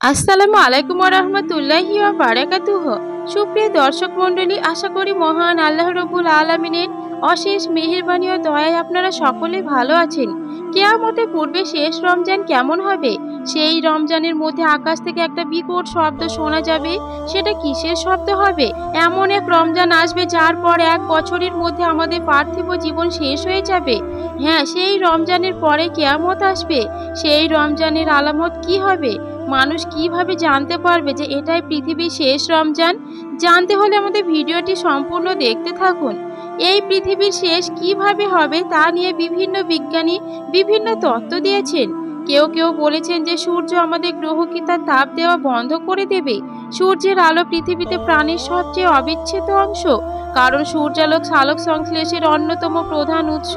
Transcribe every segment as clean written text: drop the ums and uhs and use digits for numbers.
আসসালামু আলাইকুম ওয়া রাহমাতুল্লাহি ওয়া বারাকাতুহু। সুপ্রিয় দর্শক মণ্ডলী, আশা করি মহান আল্লাহ রাব্বুল আলামিনের অশেষ মেহেরবানি ও দয়ায় আপনারা সকলে ভালো আছেন। কিয়ামতের পূর্বে শেষ রমজান কেমন হবে? সেই রমজানের মধ্যে আকাশ থেকে একটা বিকট শব্দ শোনা যাবে। সেটা কিসের শব্দ হবে? এমন এক রমজান আসবে যার পর এক বছরের মধ্যে আমাদের পার্থিব জীবন শেষ হয়ে যাবে। হ্যাঁ, সেই রমজানের পরে কিয়ামত আসবে। সেই রমজানের আলামত কি হবে? মানুষ কিভাবে জানতে পারবে যে এটাই পৃথিবীর শেষ রমজান? জানতে হলে আমাদের ভিডিওটি সম্পূর্ণ দেখতে থাকুন। এই পৃথিবীর শেষ কিভাবে হবে তা নিয়ে বিভিন্ন বিজ্ঞানী বিভিন্ন তত্ত্ব দিয়েছেন। কেউ কেউ বলেছেন যে সূর্য আমাদের গ্রহকে তার তাপ দেওয়া বন্ধ করে দেবে। সূর্যের আলো পৃথিবীতে প্রাণের সবচেয়ে অবিচ্ছেদ্য অংশ, কারণ সূর্যালোক সালোক সংশ্লেষের অন্যতম প্রধান উৎস।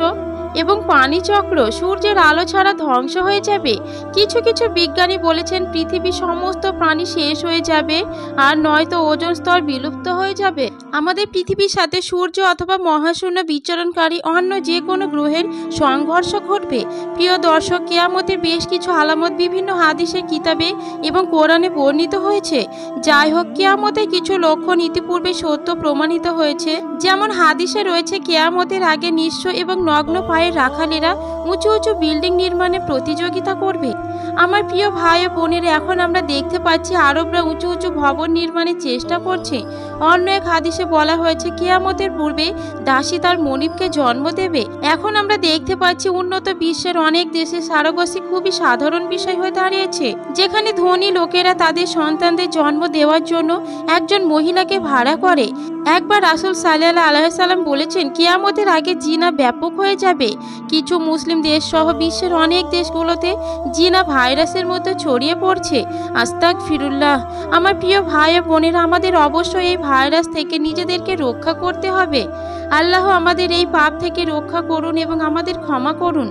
এবং পানি চক্র সূর্যের আলো ছাড়া ধ্বংস হয়ে যাবে। কিছু কিছু বিজ্ঞানী বলেছেন পৃথিবীর সমস্ত প্রাণী শেষ হয়ে যাবে, আর নয়তো ওজোন স্তর বিলুপ্ত হয়ে যাবে। আমাদের পৃথিবীর সাথে সূর্য অথবা মহাশূন্য বিচরণকারী অন্য যে কোনো গ্রহের সংঘর্ষ ঘটবে। প্রিয় দর্শক, কিয়ামতের বেশ কিছু আলামত বিভিন্ন হাদিসের কিতাবে এবং কোরআনে বর্ণিত হয়েছে। যাই হোক, কিয়ামতের কিছু লক্ষণ ইতিপূর্বে সত্য প্রমাণিত হয়েছে। যেমন হাদিসে রয়েছে, কিয়ামতের আগে নিঃস্ব এবং নগ্ন পায়ের রাখালেরা উঁচু উঁচু বিল্ডিং নির্মাণে প্রতিযোগিতা করবে। আমার প্রিয় ভাই ও বোনেরা, এখন আমরা দেখতে পাচ্ছি আরবরা উঁচু উঁচু ভবন নির্মাণের চেষ্টা করছে। অন্য এক হাদিসে বলা হয়েছে কিয়ামতের পূর্বে দাসী তার মনিবকে জন্ম দেবে। এখন আমরা দেখতে পাচ্ছি উন্নত বিশ্বের অনেক দেশে সারোগেসি খুবই সাধারণ বিষয় হয়ে দাঁড়িয়েছে, যেখানে ধনী লোকেরা তাদের সন্তানদের জন্ম দেওয়ার জন্য একজন মহিলাকে ভাড়া করে। একবার রাসূল সাল্লাল্লাহু আলাইহি সাল্লাম বলেছেন, কিয়ামতের আগে জিনা ব্যাপক হয়ে যাবে। কিছু মুসলিম দেশ সহ বিশ্বের অনেক দেশগুলোতে জিনা ভাইরাসের মতো ছড়িয়ে পড়ছে। আস্তাগফিরুল্লাহ। আমার প্রিয় ভাই ও বোনেরা, আমাদের অবশ্যই এই ভাইরাস থেকে নিজেদেরকে রক্ষা করতে হবে। আল্লাহ আমাদের এই পাপ থেকে রক্ষা করুন এবং আমাদের ক্ষমা করুন।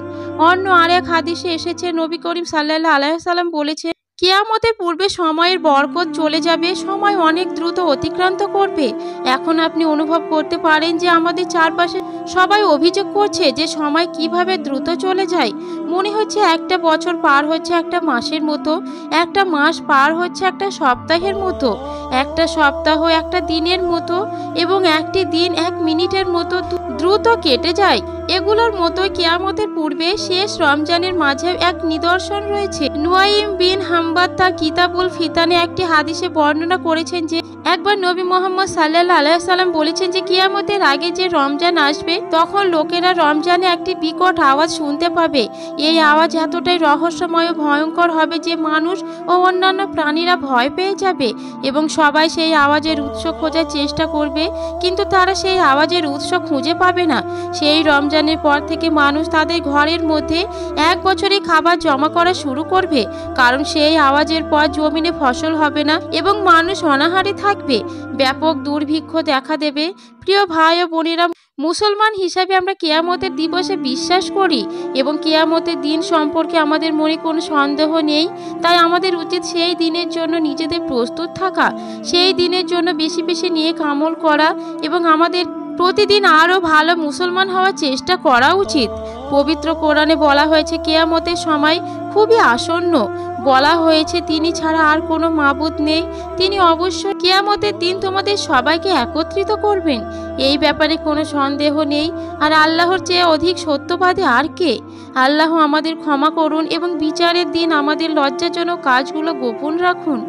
অন্য আরেক হাদিসে এসেছে, নবী করিম সাল্লাল্লাহু আলাইহি সাল্লাম বলেছেন, কিয়ামতের পূর্বে সময়ের বরকত চলে যাবে, সময় অনেক দ্রুত অতিক্রান্ত করবে। এখন আপনি অনুভব করতে পারেন যে আমাদের চারপাশে সবাই অভিযোগ করছে যে সময় কিভাবে দ্রুত চলে যায়। মনে হচ্ছে একটা বছর পার হচ্ছে একটা মাসের মতো, একটা মাস পার হচ্ছে একটা সপ্তাহের মতো, একটা সপ্তাহ একটা দিনের মতো, এবং একটি দিন এক মিনিটের মতো দ্রুত কেটে যায়। এগুলোর মতোই কিয়ামতের পূর্বে শেষ রমজানের মাঝে এক নিদর্শন রয়েছে। নুয়াইম বিন হাম্বাদ তার কিতাবুল ফিতানে একটি হাদিসে বর্ণনা করেছেন যে একবার নবী মুহাম্মদ সাল্লাল্লাহু আলাইহি সাল্লাম বলেছেন যে কিয়ামতের আগে যে রমজান আসবে, তখন লোকেরা রমজানে একটি বিকট আওয়াজ শুনতে পাবে। এই আওয়াজ এতটাই রহস্যময় ও ভয়ঙ্কর হবে যে মানুষ ও অন্যান্য প্রাণীরা ভয় পেয়ে যাবে এবং সবাই সেই আওয়াজের উৎস খোঁজার চেষ্টা করবে, কিন্তু তারা সেই আওয়াজের উৎস খুঁজে পাবে না। সেই রমজানের পর থেকে মানুষ তাদের ঘরের মধ্যে এক বছরে খাবার জমা করা শুরু করবে, কারণ সেই আওয়াজের পর জমিনে ফসল হবে না এবং মানুষ অনাহারে থাকবে। ব্যাপক দুর্ভিক্ষ দেখা দেবে। প্রিয় ভাই ও বোনেরা, মুসলমান হিসাবে আমরা কিয়ামতের দিবসে বিশ্বাস করি এবং কিয়ামতের দিন সম্পর্কে আমাদের মনে কোনো সন্দেহ নেই। তাই আমাদের উচিত সেই দিনের জন্য নিজেদের প্রস্তুত থাকা, সেই দিনের জন্য বেশি বেশি নেক আমল করা এবং আমাদের প্রতিদিন আরও ভালো মুসলমান হওয়ার চেষ্টা করা উচিত। পবিত্র কোরআনে বলা হয়েছে কিয়ামতের সময় খুবই আসন্ন। বলা হয়েছে তিনি ছাড়া আর কোনো মাবুদ নেই, তিনি অবশ্যই কিয়ামতের দিন তোমাদের সবাইকে একত্রিত করবেন। এই ব্যাপারে কোনো সন্দেহ নেই। আর আল্লাহর চেয়ে অধিক সত্যবাদী আর কে? আল্লাহ আমাদের ক্ষমা করুন এবং বিচারের দিন আমাদের লজ্জাজনক কাজগুলো গোপন রাখুন।